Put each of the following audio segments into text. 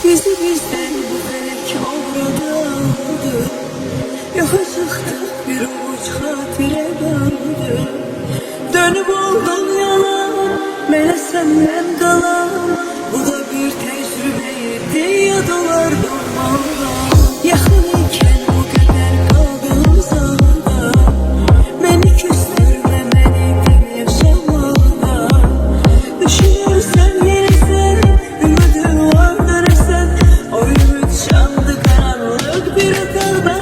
Bizi bizden bu felek avradı. Yoxa çıxdıq bir uç xatirə qaldı. Dönüb oldum yalan, mənə səndən qalan. Bu da bir təcrübə idi, yad olar durmadan. Yaxın ikən bu qədər qaldı uzaqda. Məni küstürmə, məni bil yaşamaqda. Düşünürsən yenəsən, ümidim vardır sən. O ümid şandı qaranlıq bir otaqda.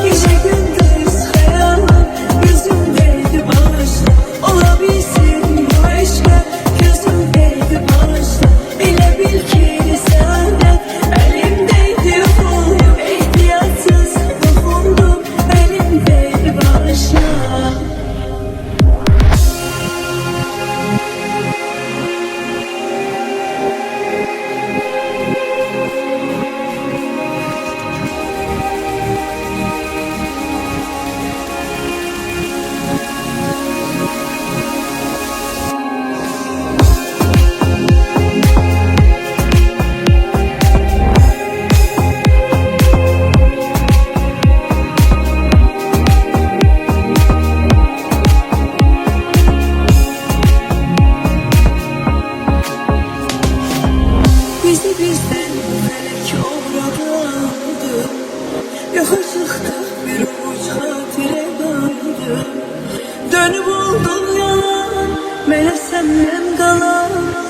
Gecə gündüz xəyalım gözümdəydi bağışla. Ola bilsin bu eşqə gözümdəydi bağışla. Elə bil ki səadət əlimdəydi oxundum. Ehtiyatsız toxundum, əlimdəydi bağışla. Bizi bizden bu felek avradı. Yoxa çıxdıq bir uç xatirə qaldı. Dönüb oldum yalan, mənə səndən qalan.